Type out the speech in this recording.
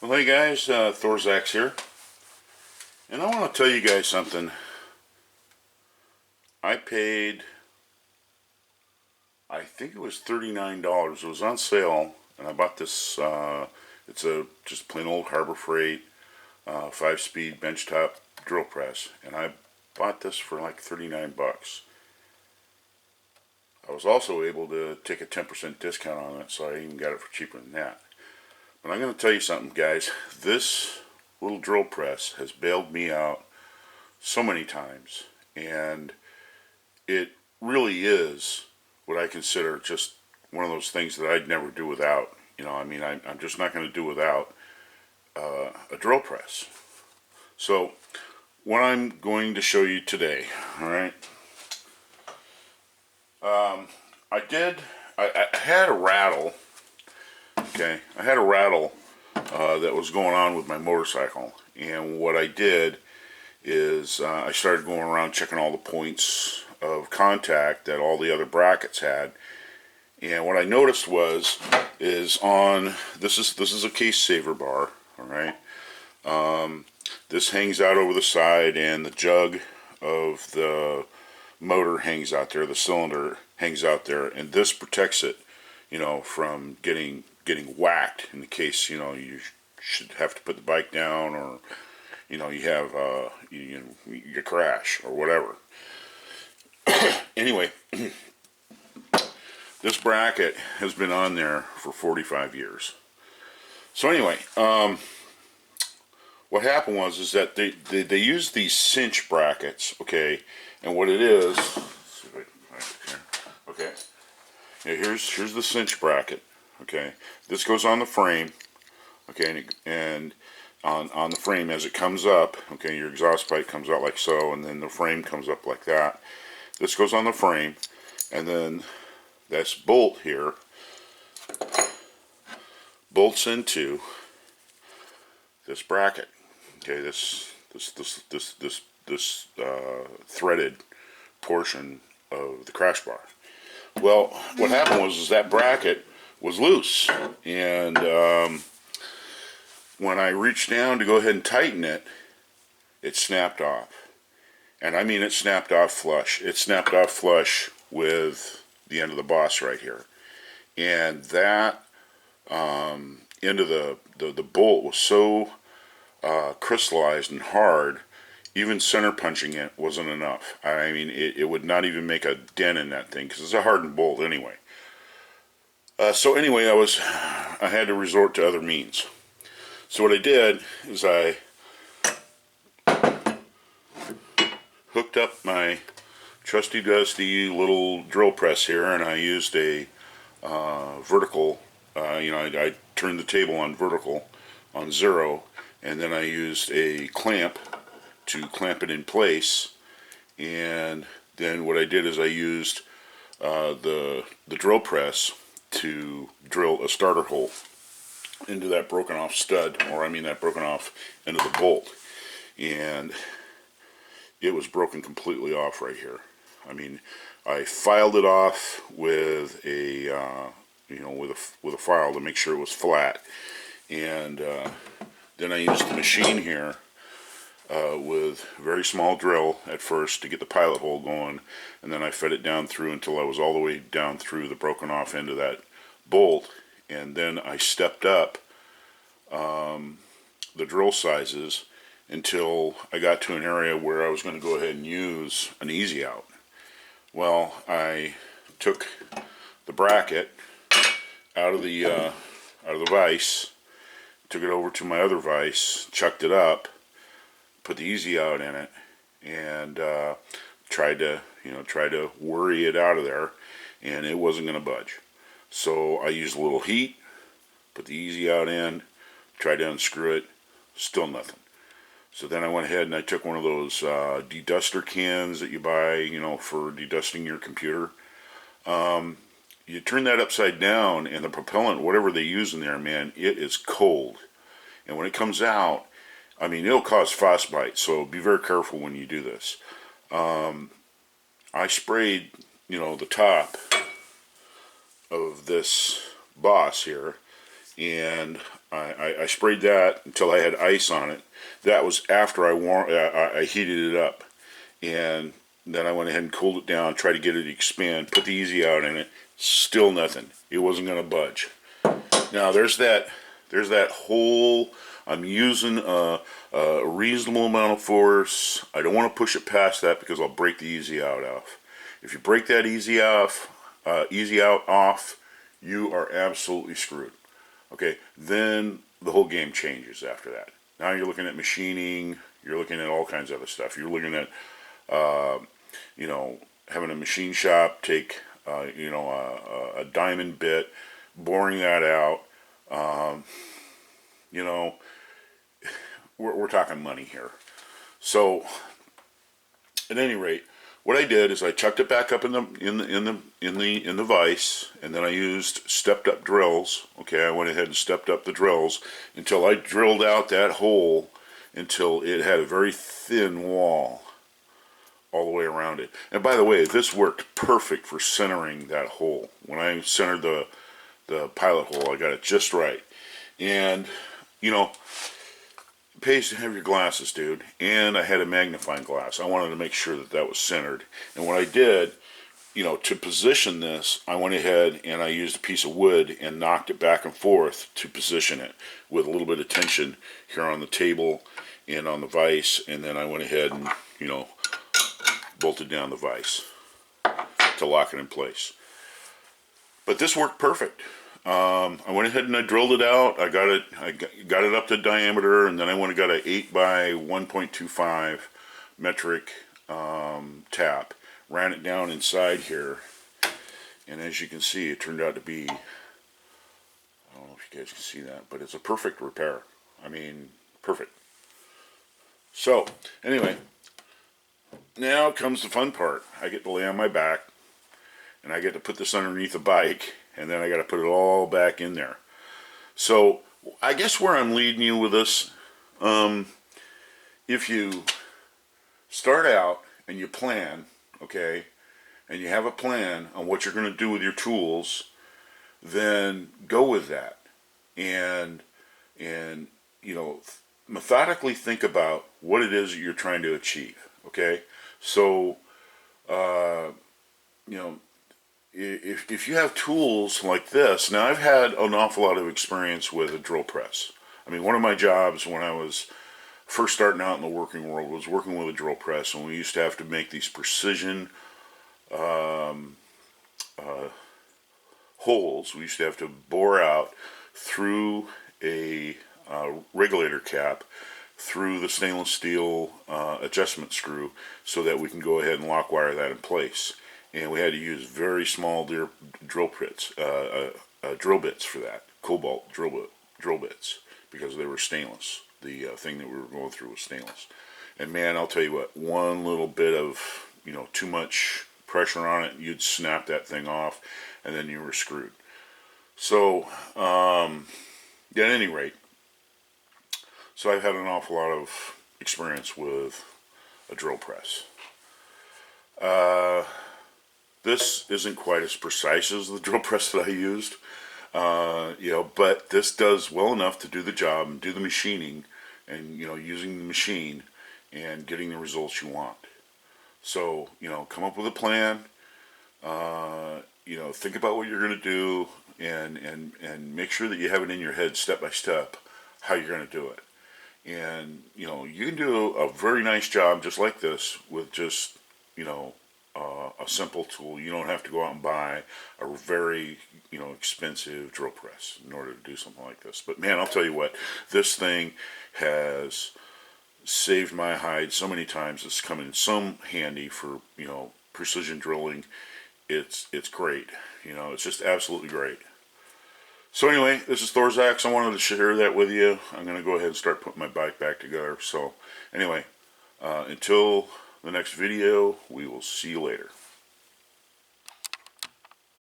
Well, hey guys, Thorzax here, and I want to tell you guys something. I paid, I think it was $39. It was on sale, and I bought this. It's a just plain old Harbor Freight 5-speed benchtop drill press, and I bought this for like 39 bucks. I was also able to take a 10% discount on it, so I even got it for cheaper than that. But I'm going to tell you something, guys. This little drill press has bailed me out so many times, and it really is what I consider just one of those things that I'd never do without. I'm just not going to do without a drill press. So, what I'm going to show you today, all right? I had a rattle. Okay, I had a rattle that was going on with my motorcycle, and what I did is I started going around checking all the points of contact that all the other brackets had, and what I noticed is on this is a case saver bar, all right. This hangs out over the side, and the jug of the motor hangs out there. The cylinder hangs out there, and this protects it, from getting whacked in the case you should have to put the bike down, or you have you crash or whatever. Anyway, this bracket has been on there for 45 years. So anyway, what happened is that they used these cinch brackets, okay, and what it is, okay, yeah, here's the cinch bracket, okay. This goes on the frame, okay, and on the frame as it comes up, okay, your exhaust pipe comes out like so, and then the frame comes up like that. This goes on the frame, and then this bolt here bolts into this bracket. Okay, this threaded portion of the crash bar. Well, what happened was that bracket was loose, and when I reached down to go ahead and tighten it, it snapped off. And I mean, it snapped off flush. It snapped off flush with the end of the boss right here. And that end of the bolt was so crystallized and hard, even center punching it wasn't enough. I mean, it would not even make a dent in that thing, because it's a hardened bolt anyway. So anyway, I had to resort to other means. So what I did is I hooked up my trusty dusty little drill press here, and I used a vertical, I turned the table on vertical, on 0, and then I used a clamp to clamp it in place, and then what I did is I used the drill press to drill a starter hole into that broken off stud, or I mean that broken off end of the bolt, and it was broken completely off right here. I mean, I filed it off with a with a file to make sure it was flat, and then I used the machine here with a very small drill at first to get the pilot hole going, and then I fed it down through until I was all the way down through the broken off end of that bolt, and then I stepped up the drill sizes until I got to an area where I was going to go ahead and use an easy out. Well, I took the bracket out of the vise, took it over to my other vise, chucked it up, put the easy out in it, and tried to worry it out of there, and it wasn't going to budge. So I used a little heat, put the easy out in, tried to unscrew it, still nothing. So then I went ahead and I took one of those deduster cans that you buy, for dedusting your computer. You turn that upside down, and the propellant, whatever they use in there, man, it is cold. And when it comes out, I mean, it'll cause frostbite, so be very careful when you do this. I sprayed, the top of this boss here, and I sprayed that until I had ice on it. That was after I heated it up, and then I went ahead and cooled it down, tried to get it to expand, put the Easy Out in it. Still nothing. It wasn't going to budge. Now there's that hole. I'm using a reasonable amount of force. I don't want to push it past that because I'll break the Easy Out off. If you break that Easy Out off, you are absolutely screwed. Okay, then the whole game changes after that. Now you're looking at machining. You're looking at all kinds of other stuff. You're looking at, having a machine shop take, a diamond bit, boring that out. We're talking money here. So, at any rate, what I did is I chucked it back up in the vise, and then I used stepped up drills. Okay, I went ahead and stepped up the drills until I drilled out that hole until it had a very thin wall all the way around it. And by the way, this worked perfect for centering that hole. When I centered the pilot hole, I got it just right. And it pays to have your glasses, dude. And I had a magnifying glass. I wanted to make sure that was centered. And what I did, to position this, I went ahead and I used a piece of wood and knocked it back and forth to position it with a little bit of tension here on the table and on the vise. And then I went ahead and, bolted down the vise to lock it in place. But this worked perfect. I went ahead and I drilled it out. I got it up to diameter, and then I went and got an 8 by 1.25 metric tap. Ran it down inside here, and as you can see, it turned out to be, I don't know if you guys can see that, but it's a perfect repair. I mean, perfect. So, anyway, now comes the fun part. I get to lay on my back, and I get to put this underneath the bike, and then I got to put it all back in there. So I guess where I'm leading you with this, if you start out and you plan, okay, and you have a plan on what you're going to do with your tools, then go with that, and methodically think about what it is that you're trying to achieve. Okay, so if you have tools like this, now I've had an awful lot of experience with a drill press. I mean, one of my jobs when I was first starting out in the working world was working with a drill press, and we used to have to make these precision holes. We used to have to bore out through a regulator cap through the stainless steel adjustment screw so that we can go ahead and lock wire that in place. And we had to use very small drill bits for that, cobalt drill bits, because they were stainless. The thing that we were going through was stainless. And man, I'll tell you what, one little bit of too much pressure on it, you'd snap that thing off, and then you were screwed. So at any rate, so I've had an awful lot of experience with a drill press. This isn't quite as precise as the drill press that I used, but this does well enough to do the job and do the machining, and using the machine and getting the results you want. So come up with a plan. Think about what you're going to do, and make sure that you have it in your head step by step how you're going to do it. And you can do a very nice job just like this with just a simple tool. You don't have to go out and buy a very expensive drill press in order to do something like this. But man, I'll tell you what, this thing has saved my hide so many times. It's come in so handy for precision drilling. It's great. It's just absolutely great. So anyway, this is Thorzax. I wanted to share that with you. I'm going to go ahead and start putting my bike back together. So anyway, until the next video, we will see you later.